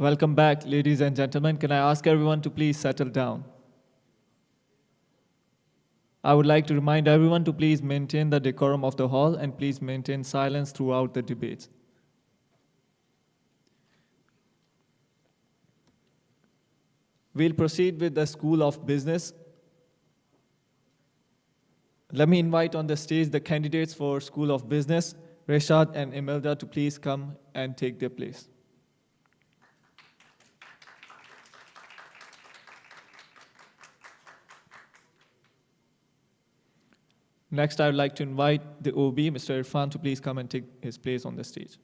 Welcome back, ladies and gentlemen. Can I ask everyone to please settle down? I would like to remind everyone to please maintain the decorum of the hall and please maintain silence throughout the debates. We'll proceed with the School of Business. Let me invite on the stage the candidates for School of Business, Reshad and Imelda, to please come and take their place. Next, I would like to invite the OB, Mr. Irfan, to please come and take his place on the stage.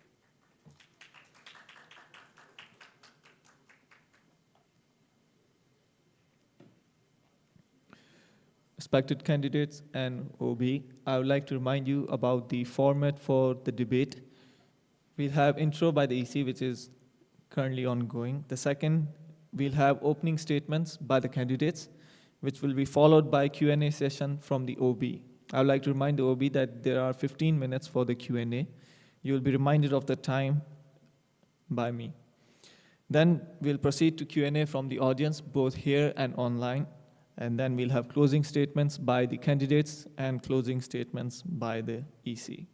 Respected candidates and OB, I would like to remind you about the format for the debate. We'll have intro by the EC, which is currently ongoing. The second, we'll have opening statements by the candidates, which will be followed by Q&A session from the OB. I would like to remind the OB that there are 15 minutes for the Q&A. You will be reminded of the time by me. Then we'll proceed to Q&A from the audience, both here and online. And then we'll have closing statements by the candidates and closing statements by the EC.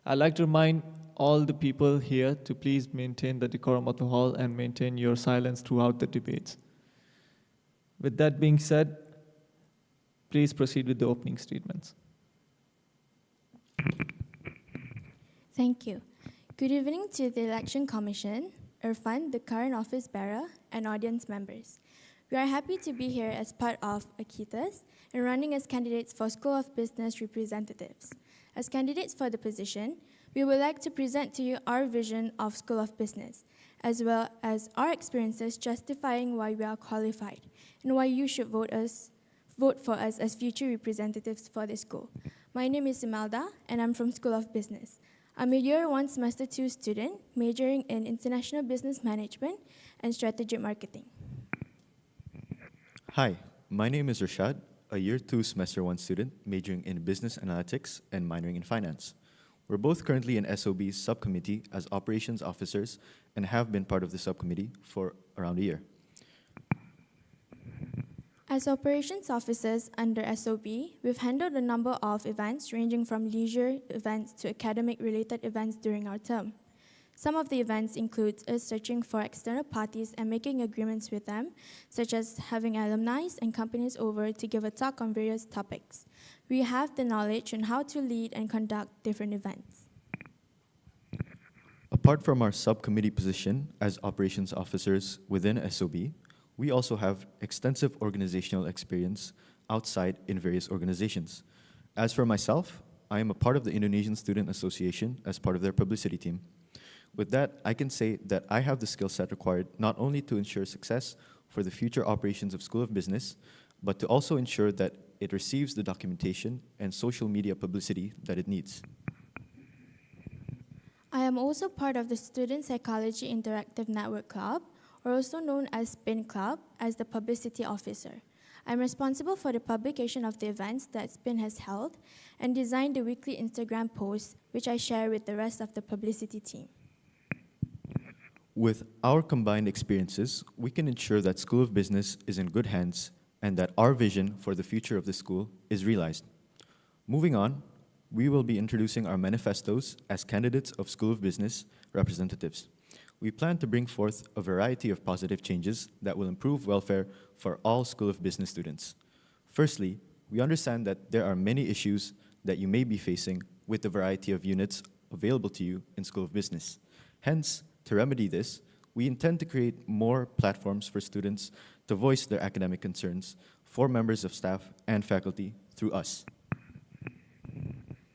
I'd like to remind all the people here to please maintain the decorum of the hall and maintain your silence throughout the debates. With that being said, please proceed with the opening statements. Thank you. Good evening to the Election Commission, Irfan, the current office bearer, and audience members. We are happy to be here as part of Akitas and running as candidates for School of Business representatives. As candidates for the position, we would like to present to you our vision of School of Business, as well as our experiences justifying why we are qualified and why you should vote for us as future representatives for the school. My name is Imelda, and I'm from School of Business. I'm a Year 1 Semester 2 student, majoring in International Business Management and Strategic Marketing. Hi, my name is Rashad, a Year 2 Semester 1 student, majoring in Business Analytics and minoring in Finance. We're both currently in SOB's subcommittee as operations officers and have been part of the subcommittee for around a year. As operations officers under SOB, we've handled a number of events ranging from leisure events to academic-related events during our term. Some of the events include us searching for external parties and making agreements with them, such as having alumni and companies over to give a talk on various topics. We have the knowledge on how to lead and conduct different events. Apart from our subcommittee position as operations officers within SOB, we also have extensive organizational experience outside in various organizations. As for myself, I am a part of the Indonesian Student Association as part of their publicity team. With that, I can say that I have the skill set required not only to ensure success for the future operations of School of Business, but to also ensure that it receives the documentation and social media publicity that it needs. I am also part of the Student Psychology Interactive Network Club, or also known as SPIN Club, as the publicity officer. I'm responsible for the publication of the events that SPIN has held and design the weekly Instagram posts, which I share with the rest of the publicity team. With our combined experiences, we can ensure that School of Business is in good hands and that our vision for the future of the school is realized. Moving on, we will be introducing our manifestos as candidates of School of Business representatives. We plan to bring forth a variety of positive changes that will improve welfare for all School of Business students. Firstly, we understand that there are many issues that you may be facing with the variety of units available to you in School of Business. Hence, to remedy this, we intend to create more platforms for students to voice their academic concerns for members of staff and faculty through us.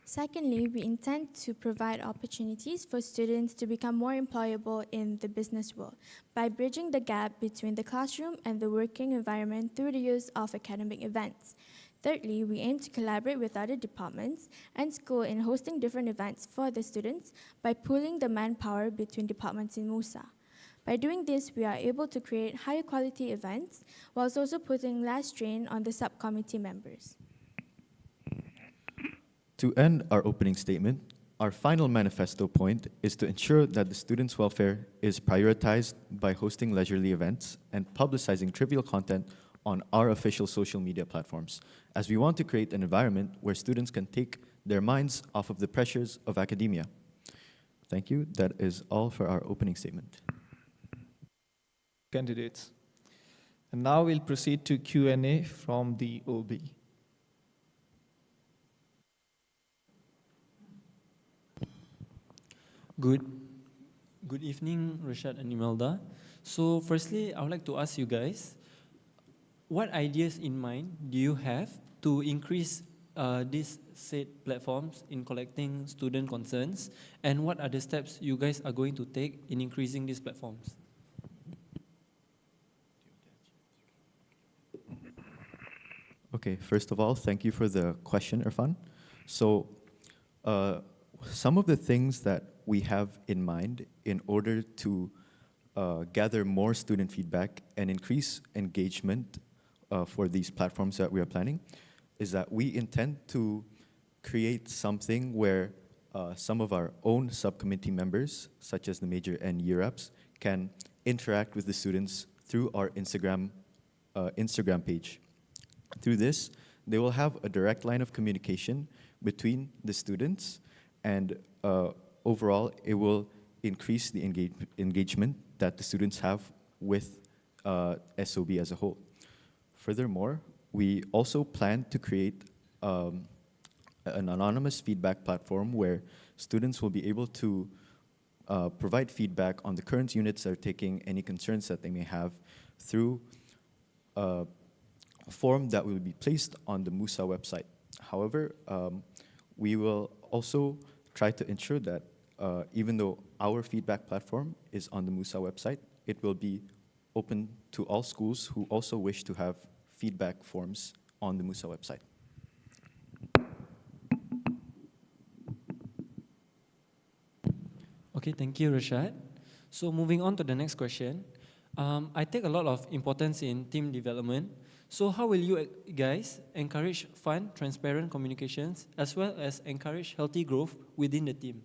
Secondly, we intend to provide opportunities for students to become more employable in the business world by bridging the gap between the classroom and the working environment through the use of academic events. Thirdly, we aim to collaborate with other departments and school in hosting different events for the students by pooling the manpower between departments in MUSA. By doing this, we are able to create higher quality events whilst also putting less strain on the subcommittee members. To end our opening statement, Our final manifesto point is to ensure that the students' welfare is prioritized by hosting leisurely events and publicizing trivial content on our official social media platforms, as we want to create an environment where students can take their minds off of the pressures of academia. Thank you. That is all for our opening statement. Candidates. And now we'll proceed to Q&A from the OB. Good, good evening, Rashad and Imelda. So firstly, I would like to ask you guys, what ideas in mind do you have to increase these said platforms in collecting student concerns, and what are the steps you guys are going to take in increasing these platforms? Okay, first of all, thank you for the question, Irfan. So, some of the things that we have in mind in order to gather more student feedback and increase engagement for these platforms that we are planning is that we intend to create something where some of our own subcommittee members, such as the major and year reps, can interact with the students through our Instagram page. Through this, they will have a direct line of communication between the students, and overall, it will increase the engagement that the students have with SOB as a whole. Furthermore, we also plan to create an anonymous feedback platform where students will be able to provide feedback on the current units they're taking, any concerns that they may have, through a form that will be placed on the MUSA website. However, we will also try to ensure that even though our feedback platform is on the MUSA website, it will be open to all schools who also wish to have feedback forms on the MUSA website. Okay, thank you, Rashad. So moving on to the next question. I take a lot of importance in team development. So how will you guys encourage fun, transparent communications, as well as encourage healthy growth within the team?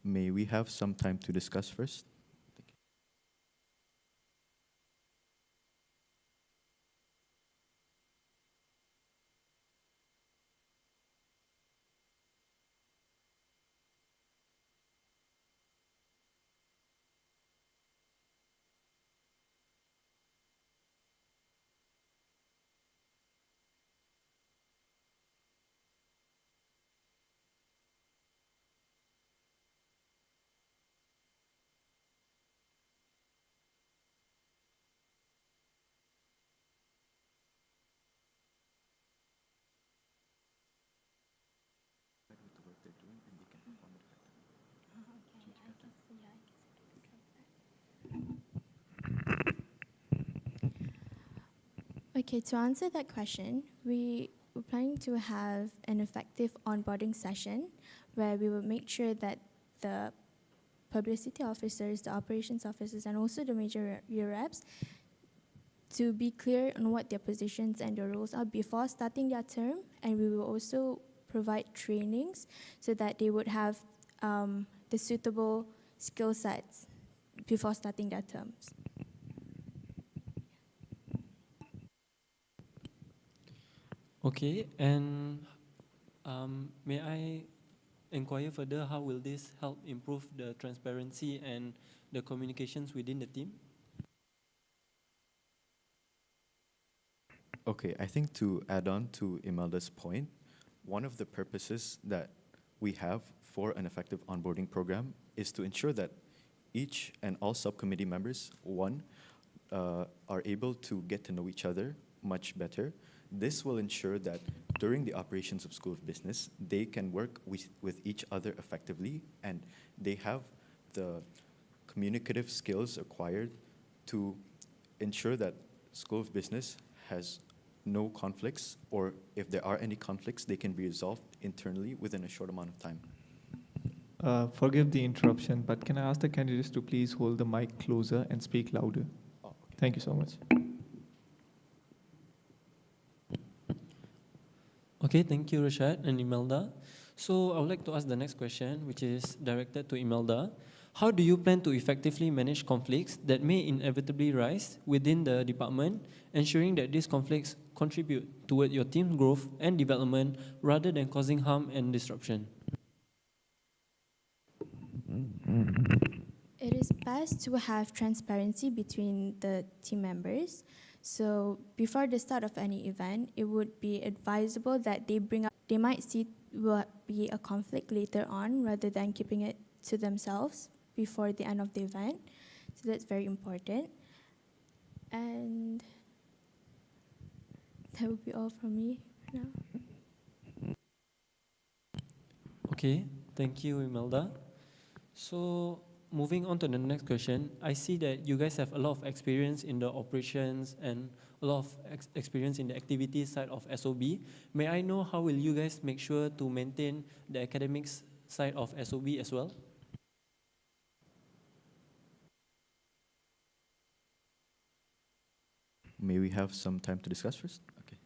May we have some time to discuss first? Okay, to answer that question, we're planning to have an effective onboarding session where we will make sure that the publicity officers, the operations officers, and also the major year reps to be clear on what their positions and their roles are before starting their term, and we will also provide trainings so that they would have the suitable skill sets before starting their terms. Okay, and may I inquire further, how will this help improve the transparency and the communications within the team? Okay, I think to add on to Imelda's point, one of the purposes that we have for an effective onboarding program is to ensure that each and all subcommittee members, one, are able to get to know each other much better. This will ensure that during the operations of School of Business, they can work with each other effectively, and they have the communicative skills acquired to ensure that School of Business has no conflicts, or if there are any conflicts, they can be resolved internally within a short amount of time. Forgive the interruption, but can I ask the candidates to please hold the mic closer and speak louder? Thank you so much. Okay, thank you, Rashad and Imelda. So I would like to ask the next question, which is directed to Imelda. How do you plan to effectively manage conflicts that may inevitably rise within the department, ensuring that these conflicts contribute toward your team's growth and development rather than causing harm and disruption? It is best to have transparency between the team members. So before the start of any event, it would be advisable that they might see will be a conflict later on rather than keeping it to themselves before the end of the event. So that's very important. And that would be all from me for now. Okay, thank you, Imelda. So moving on to the next question, I see that you guys have a lot of experience in the operations and a lot of experience in the activity side of SOB. May I know how will you guys make sure to maintain the academics side of SOB as well? May we have some time to discuss first? Okay.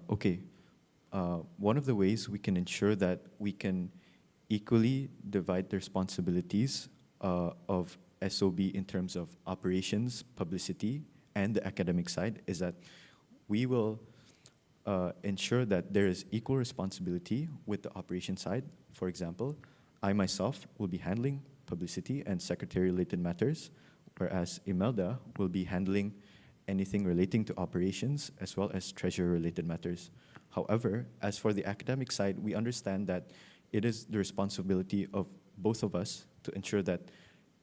Okay. One of the ways we can ensure that we can equally divide the responsibilities of SOB in terms of operations, publicity, and the academic side is that we will ensure that there is equal responsibility with the operation side. For example, I myself will be handling publicity and secretary-related matters, whereas Imelda will be handling anything relating to operations as well as treasurer-related matters. However, as for the academic side, we understand that it is the responsibility of both of us to ensure that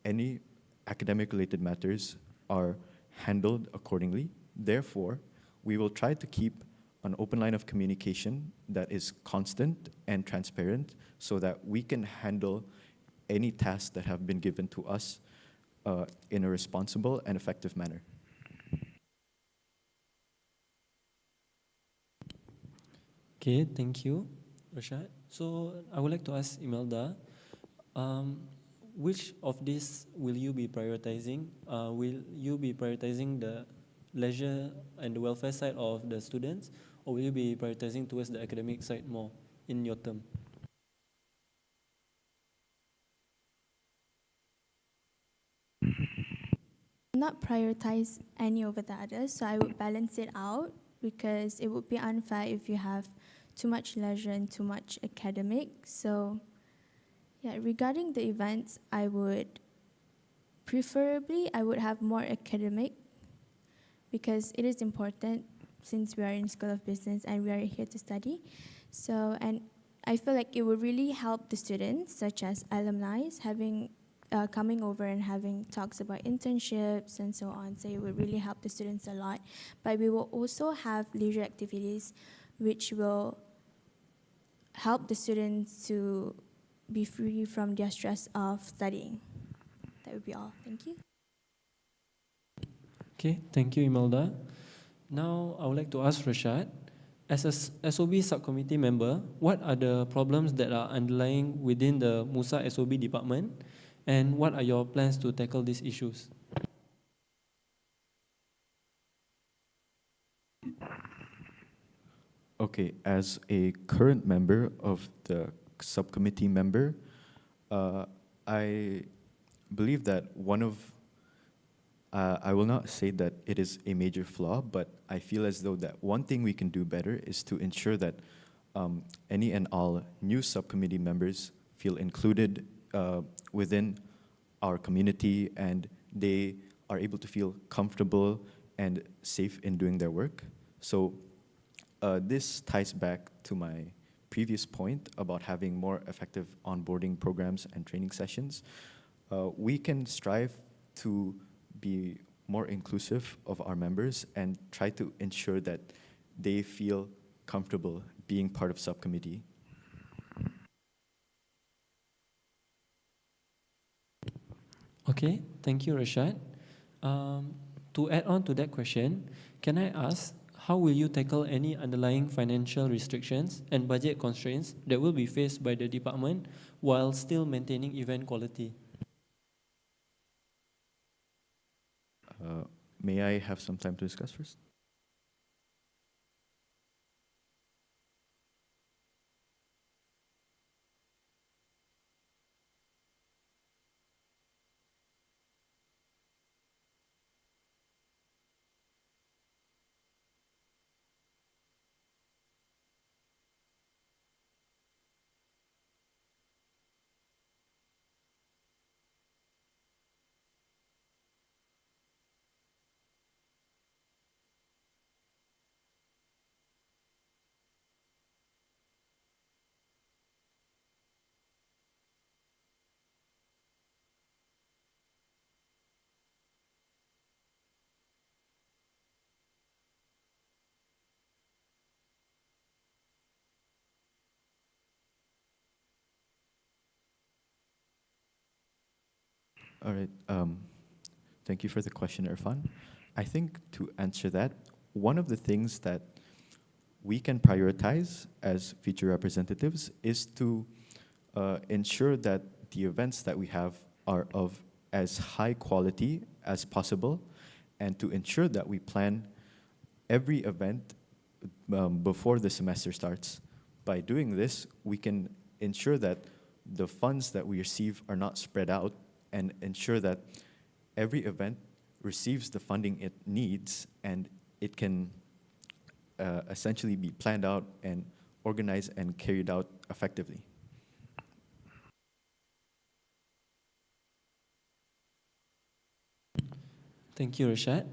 any academic-related matters are handled accordingly. Therefore, we will try to keep an open line of communication that is constant and transparent so that we can handle any tasks that have been given to us in a responsible and effective manner. Okay, thank you, Rashad. So I would like to ask Imelda, which of these will you be prioritizing? Will you be prioritizing the leisure and the welfare side of the students, or will you be prioritizing towards the academic side more in your term? Not prioritize any over the others, so I would balance it out because it would be unfair if you have too much leisure and too much academic. So yeah, regarding the events, I would have more academic because it is important since we are in School of Business and we are here to study. So, and I feel like it would really help the students, such as alumni, coming over and having talks about internships and so on. So it would really help the students a lot. But we will also have leisure activities which will help the students to be free from their stress of studying. That would be all. Thank you. Okay, thank you, Imelda. Now, I would like to ask Rashad, as a SOB subcommittee member, what are the problems that are underlying within the MUSA SOB department, and what are your plans to tackle these issues? Okay, as a current member of the subcommittee member, uh, I believe that I will not say that it is a major flaw, but I feel as though that one thing we can do better is to ensure that any and all new subcommittee members feel included within our community and they are able to feel comfortable and safe in doing their work. So this ties back to my previous point about having more effective onboarding programs and training sessions. We can strive to be more inclusive of our members and try to ensure that they feel comfortable being part of subcommittee. Okay, thank you, Rashad. To add on to that question, can I ask how will you tackle any underlying financial restrictions and budget constraints that will be faced by the department while still maintaining event quality? May I have some time to discuss first? All right. Thank you for the question, Irfan. I think to answer that, one of the things that we can prioritize as future representatives is to ensure that the events that we have are of as high quality as possible and to ensure that we plan every event before the semester starts. By doing this, we can ensure that the funds that we receive are not spread out and ensure that every event receives the funding it needs and it can essentially be planned out and organized and carried out effectively. Thank you, Rashad.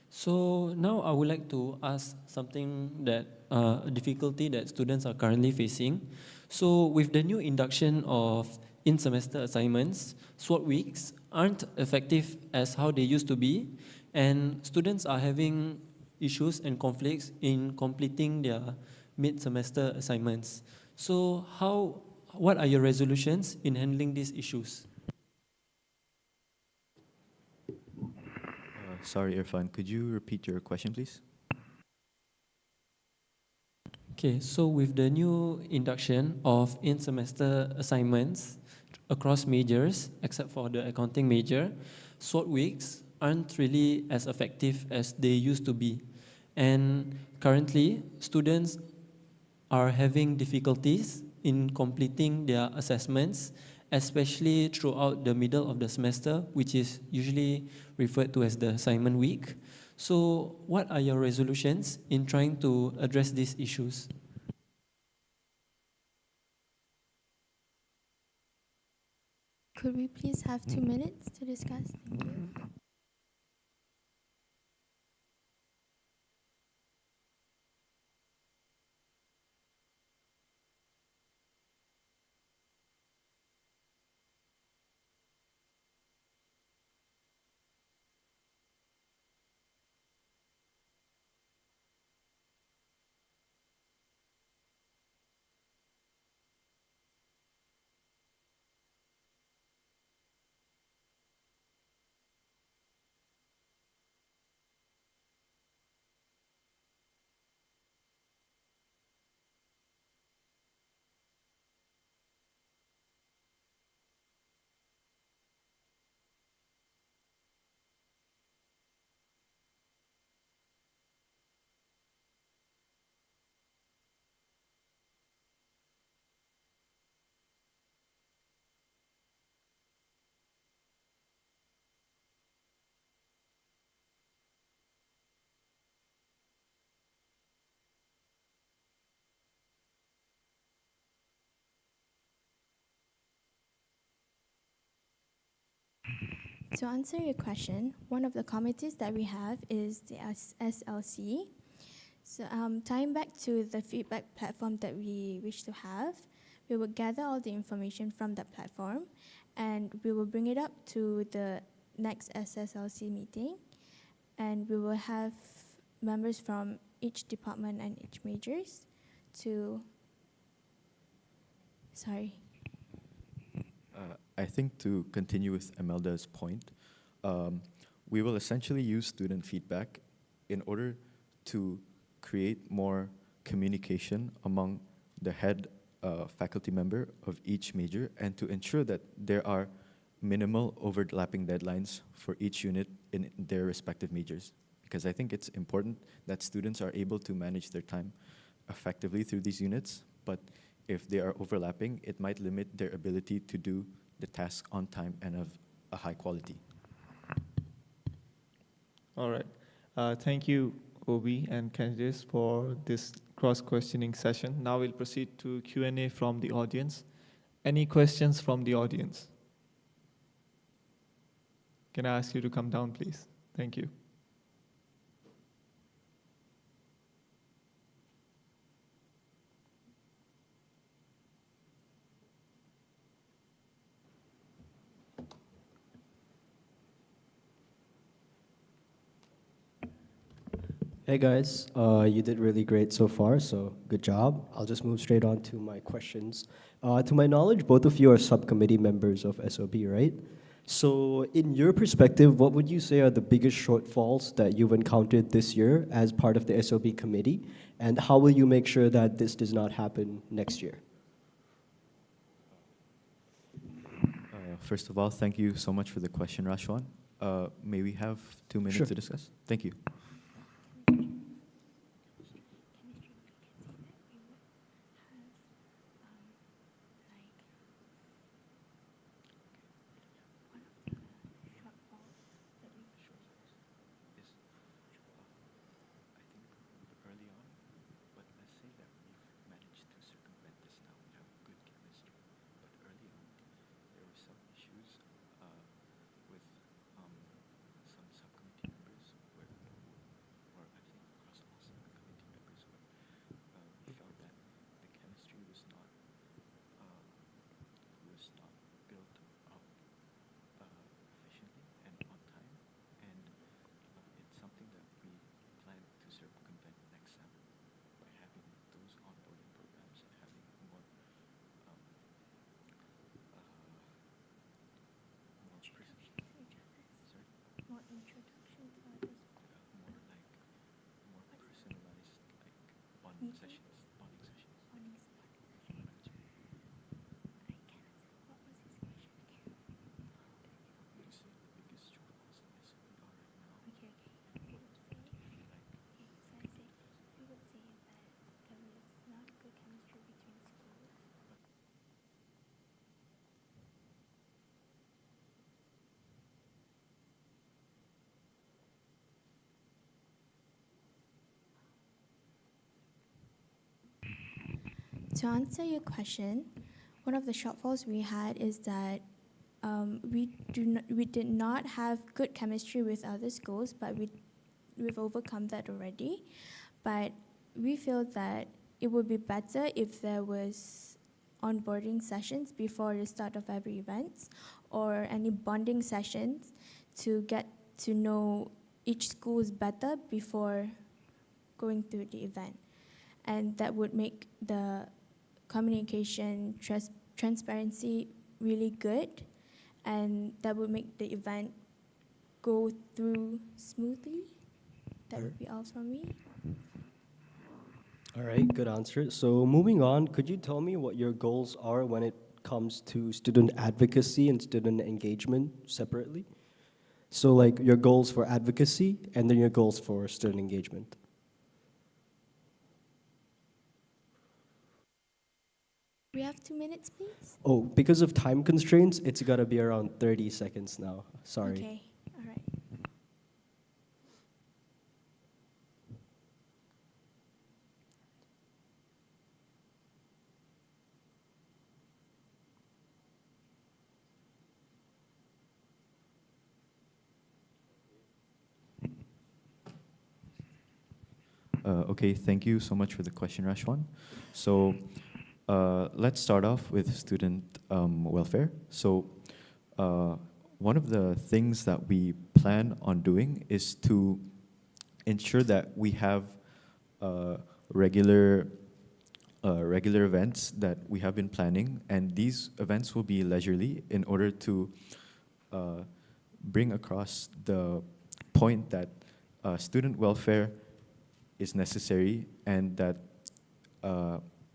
So now I would like to ask something that a difficulty that students are currently facing. So with the new induction of in-semester assignments, SWOT weeks aren't effective as how they used to be, and students are having issues and conflicts in completing their mid-semester assignments. So what are your resolutions in handling these issues? Sorry, Irfan, could you repeat your question, please? Okay, so with the new induction of in-semester assignments across majors, except for the accounting major, SWOT weeks aren't really as effective as they used to be. And currently, students are having difficulties in completing their assessments, especially throughout the middle of the semester, which is usually referred to as the assignment week. So, what are your resolutions in trying to address these issues? Could we please have 2 minutes to discuss? Thank you. To answer your question, one of the committees that we have is the SLC. So tying back to the feedback platform that we wish to have, we will gather all the information from that platform and we will bring it up to the next SSLC meeting, and we will have members from each department and each majors to, sorry. I think to continue with Emelda's point, we will essentially use student feedback in order to create more communication among the head faculty member of each major and to ensure that there are minimal overlapping deadlines for each unit in their respective majors. Because I think it's important that students are able to manage their time effectively through these units, but if they are overlapping, it might limit their ability to do the task on time and of a high quality. All right. Thank you, Obi and Candice, for this cross-questioning session. Now we'll proceed to Q&A from the audience. Any questions from the audience? Can I ask you to come down, please? Thank you. Hey guys, you did really great so far, so good job. I'll just move straight on to my questions. To my knowledge, both of you are subcommittee members of SOB, right? So in your perspective, what would you say are the biggest shortfalls that you've encountered this year as part of the SOB committee? And how will you make sure that this does not happen next year? First of all, thank you so much for the question, Rashwan. May we have 2 minutes Sure. to discuss? Thank you. To answer your question, one of the shortfalls we had is that we did not have good chemistry with other schools, but we've overcome that already. But we feel that it would be better if there was onboarding sessions before the start of every event, or any bonding sessions to get to know each schools better before going through the event. And that would make the communication transparency really good, and that would make the event go through smoothly. That would be all from me. All right, good answer. So moving on, could you tell me what your goals are when it comes to student advocacy and student engagement separately? So like your goals for advocacy and then your goals for student engagement. We have 2 minutes, please. Oh, because of time constraints, it's gotta be around 30 seconds now. Sorry. Okay, all right. Okay, thank you so much for the question, Rashwan. So let's start off with student welfare. So one of the things that we plan on doing is to ensure that we have regular regular events that we have been planning, and these events will be leisurely in order to bring across the point that student welfare is necessary, and that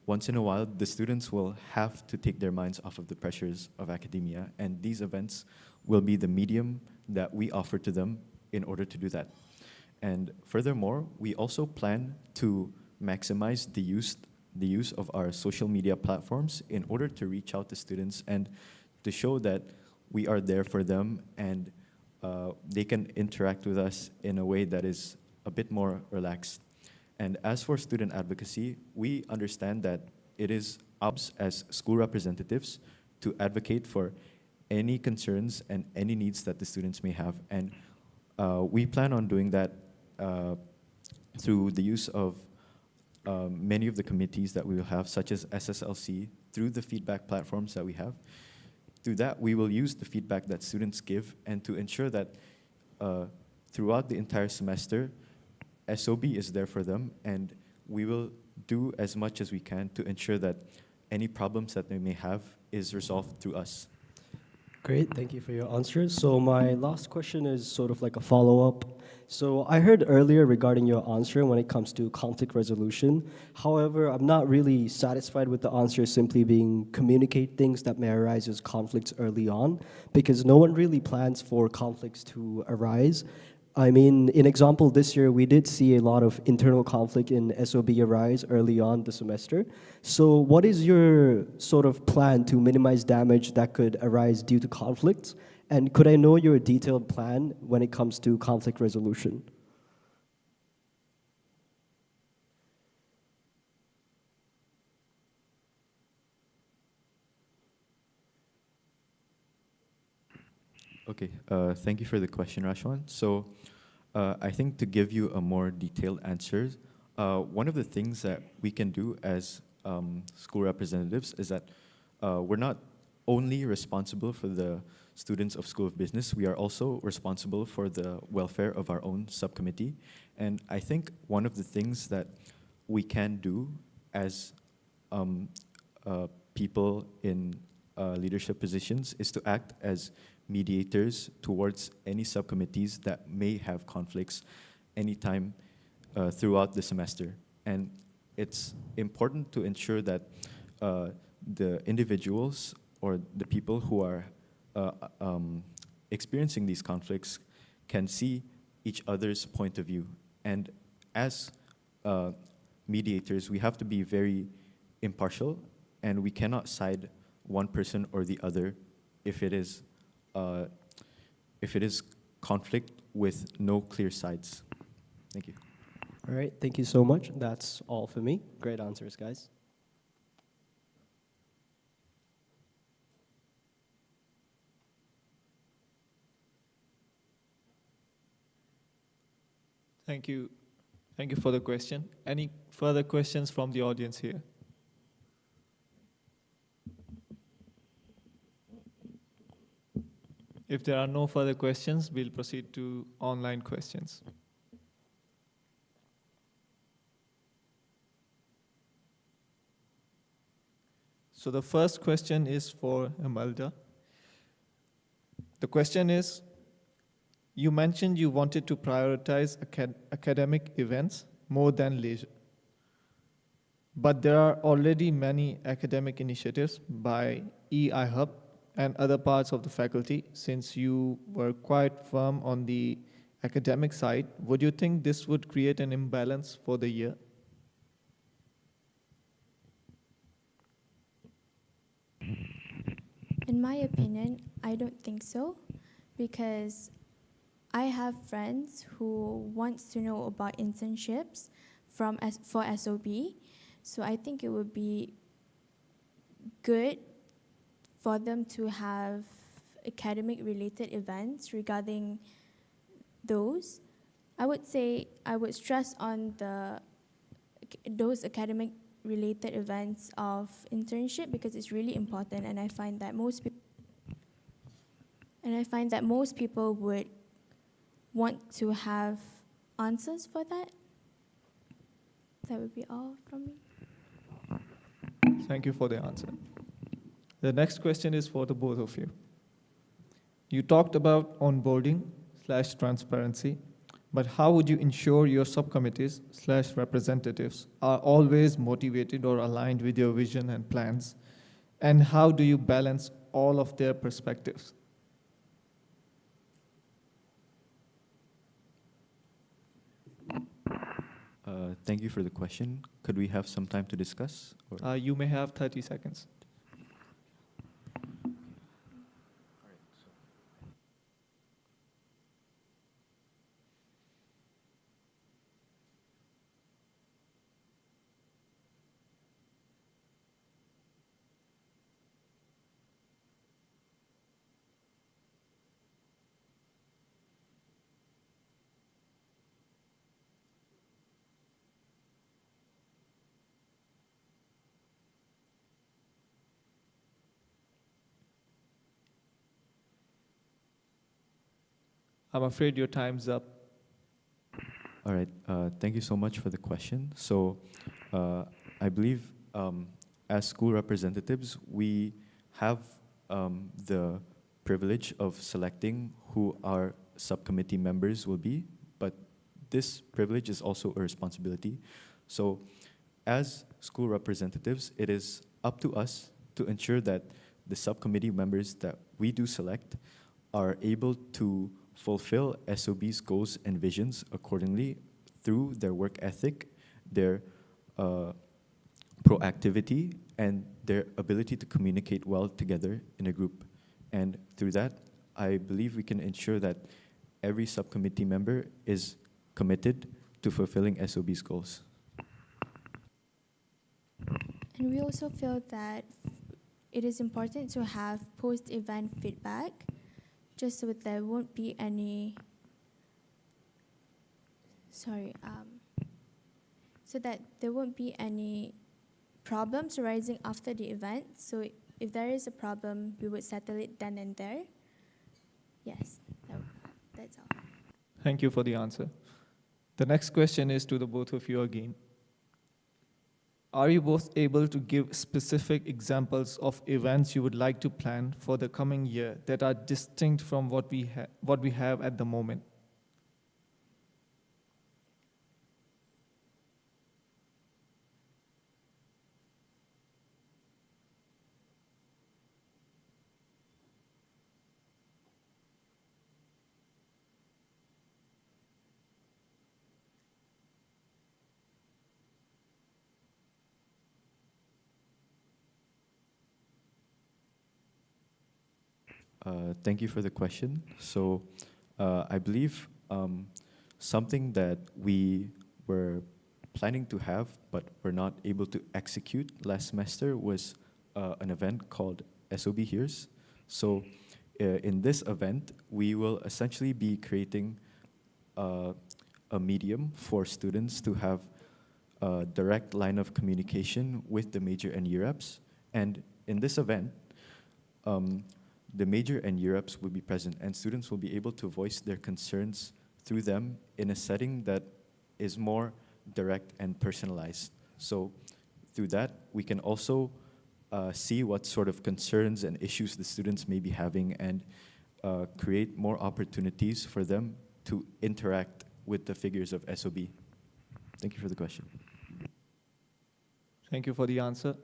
once in a while the students will have to take their minds off of the pressures of academia, and these events will be the medium that we offer to them in order to do that. And furthermore, we also plan to maximize the use of our social media platforms in order to reach out to students and to show that we are there for them, and they can interact with us in a way that is a bit more relaxed. And as for student advocacy, we understand that it is us as school representatives to advocate for any concerns and any needs that the students may have. And we plan on doing that through the use of many of the committees that we will have, such as SSLC, through the feedback platforms that we have. Through that, we will use the feedback that students give, and to ensure that throughout the entire semester, SOB is there for them, and we will do as much as we can to ensure that any problems that they may have is resolved through us. Great, thank you for your answers. So my last question is sort of like a follow-up. So I heard earlier regarding your answer when it comes to conflict resolution. However, I'm not really satisfied with the answer simply being communicate things that may arise as conflicts early on, because no one really plans for conflicts to arise. I mean, in example, this year we did see a lot of internal conflict in SOB arise early on the semester. So what is your sort of plan to minimize damage that could arise due to conflicts? And could I know your detailed plan when it comes to conflict resolution? Okay, thank you for the question, Rashwan. So I think to give you a more detailed answer, one of the things that we can do as school representatives is that we're not only responsible for the students of School of Business, we are also responsible for the welfare of our own subcommittee. And I think one of the things that we can do as people in leadership positions is to act as mediators towards any subcommittees that may have conflicts anytime throughout the semester. And it's important to ensure that the individuals or the people who are experiencing these conflicts can see each other's point of view. And as mediators, we have to be very impartial, and we cannot side one person or the other if it is conflict with no clear sides. Thank you. All right, thank you so much. That's all for me. Great answers, guys. Thank you. Thank you for the question. Any further questions from the audience here? If there are no further questions, we'll proceed to online questions. So the first question is for Imelda. The question is, you mentioned you wanted to prioritize academic events more than leisure. But there are already many academic initiatives by EIHub and other parts of the faculty. Since you were quite firm on the academic side, would you think this would create an imbalance for the year? In my opinion, I don't think so, because I have friends who wants to know about internships for SOB. So I think it would be good for them to have academic related events regarding those. I would say I would stress on the those academic related events of internship because it's really important, and I find that most people would want to have answers for that. That would be all from me. Thank you for the answer. The next question is for the both of you. You talked about onboarding/transparency, but how would you ensure your subcommittees/representatives are always motivated or aligned with your vision and plans? And how do you balance all of their perspectives? Thank you for the question. Could we have some time to discuss? Or? You may have 30 seconds. I'm afraid your time's up. All right. Thank you so much for the question. So I believe as school representatives, we have the privilege of selecting who our subcommittee members will be, but this privilege is also a responsibility. So as school representatives, it is up to us to ensure that the subcommittee members that we do select are able to fulfill SOB's goals and visions accordingly through their work ethic, their proactivity, and their ability to communicate well together in a group. And through that, I believe we can ensure that every subcommittee member is committed to fulfilling SOB's goals. And we also feel that it is important to have post-event feedback, just so there won't be any, so that there won't be any problems arising after the event. So if there is a problem, we would settle it then and there. Yes, that's all. Thank you for the answer. The next question is to the both of you again. Are you both able to give specific examples of events you would like to plan for the coming year that are distinct from what we have at the moment? Thank you for the question. So I believe something that we were planning to have but were not able to execute last semester was an event called SOB Hears. So in this event, we will essentially be creating a medium for students to have a direct line of communication with the major and year reps. And in this event, the major and year reps will be present, and students will be able to voice their concerns through them in a setting that is more direct and personalized. So through that, we can also see what sort of concerns and issues the students may be having and create more opportunities for them to interact with the figures of SOB. Thank you for the question. Thank you for the answer.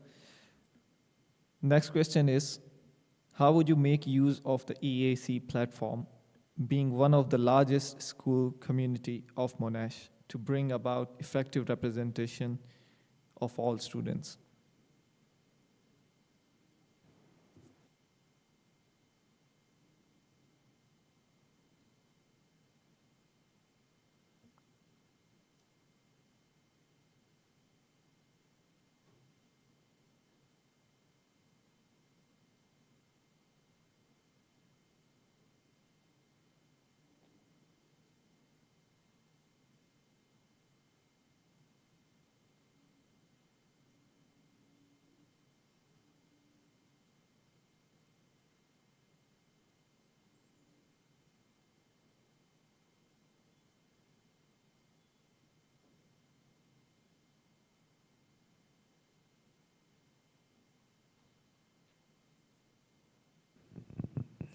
Next question is, how would you make use of the EAC platform, being one of the largest school community of Monash, to bring about effective representation of all students?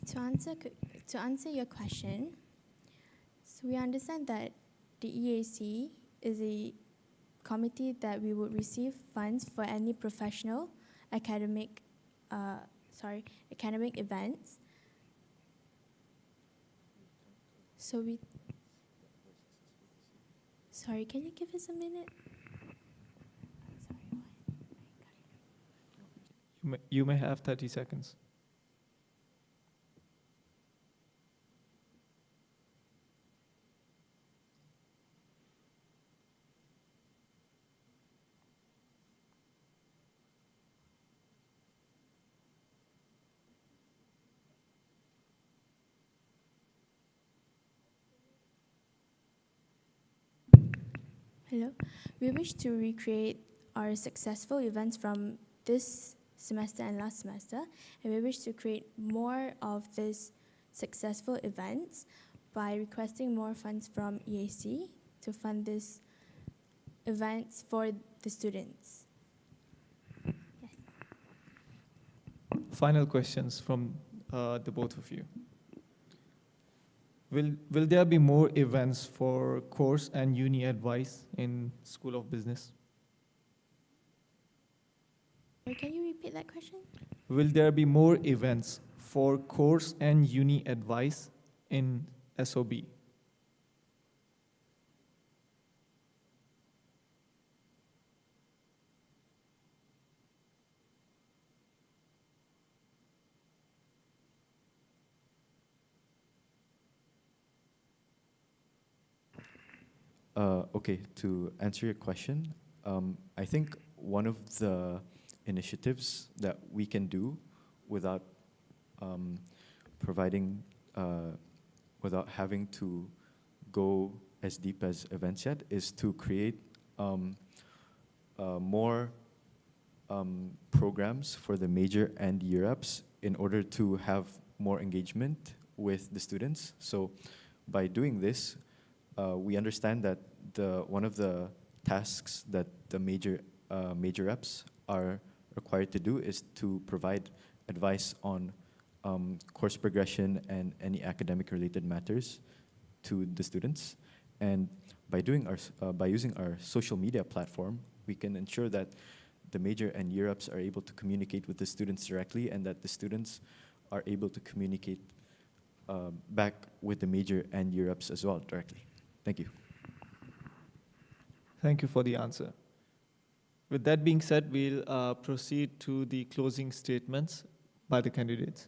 To answer your question, so we understand that the EAC is a committee that we would receive funds for any professional academic, academic events. So sorry, can you give us a minute? Sorry, what? You may have 30 seconds. Hello. We wish to recreate our successful events from this semester and last semester, and we wish to create more of these successful events by requesting more funds from EAC to fund these events for the students. Yes. Final questions from the both of you. Will there be more events for course and uni advice in School of Business? Or can you repeat that question? Will there be more events for course and uni advice in SOB? Okay, to answer your question, I think one of the initiatives that we can do without providing, without having to go as deep as events yet, is to create more programs for the major and year ups in order to have more engagement with the students. So by doing this, we understand that one of the tasks that the major reps are required to do is to provide advice on course progression and any academic related matters to the students. And by using our social media platform, we can ensure that the major and year ups are able to communicate with the students directly, and that the students are able to communicate back with the major and year ups as well directly. Thank you. Thank you for the answer. With that being said, we'll proceed to the closing statements by the candidates.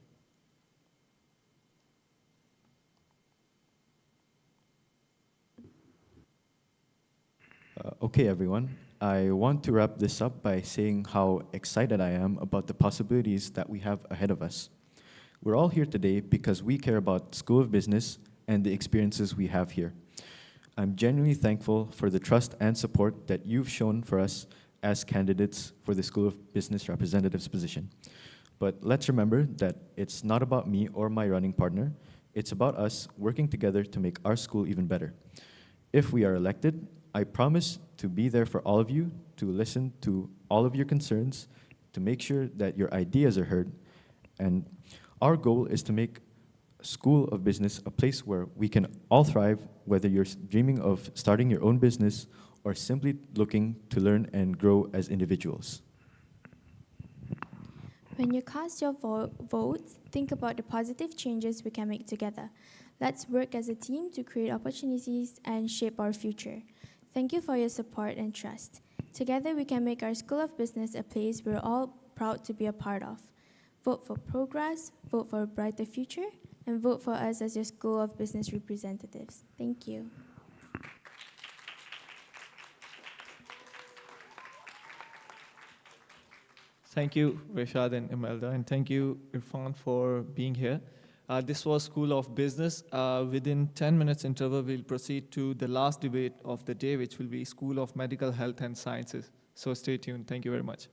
Okay, everyone. I want to wrap this up by saying how excited I am about the possibilities that we have ahead of us. We're all here today because we care about School of Business and the experiences we have here. I'm genuinely thankful for the trust and support that you've shown for us as candidates for the School of Business representative's position. But let's remember that it's not about me or my running partner. It's about us working together to make our school even better. If we are elected, I promise to be there for all of you, to listen to all of your concerns, to make sure that your ideas are heard. And our goal is to make School of Business a place where we can all thrive, whether you're dreaming of starting your own business or simply looking to learn and grow as individuals. When you cast your votes, think about the positive changes we can make together. Let's work as a team to create opportunities and shape our future. Thank you for your support and trust. Together, we can make our School of Business a place we're all proud to be a part of. Vote for progress, vote for a brighter future, and vote for us as your School of Business representatives. Thank you. Thank you, Rashad and Imelda, and thank you, Irfan, for being here. This was School of Business. Within 10 minutes interval, we'll proceed to the last debate of the day, which will be School of Medical Health and Sciences. So stay tuned. Thank you very much.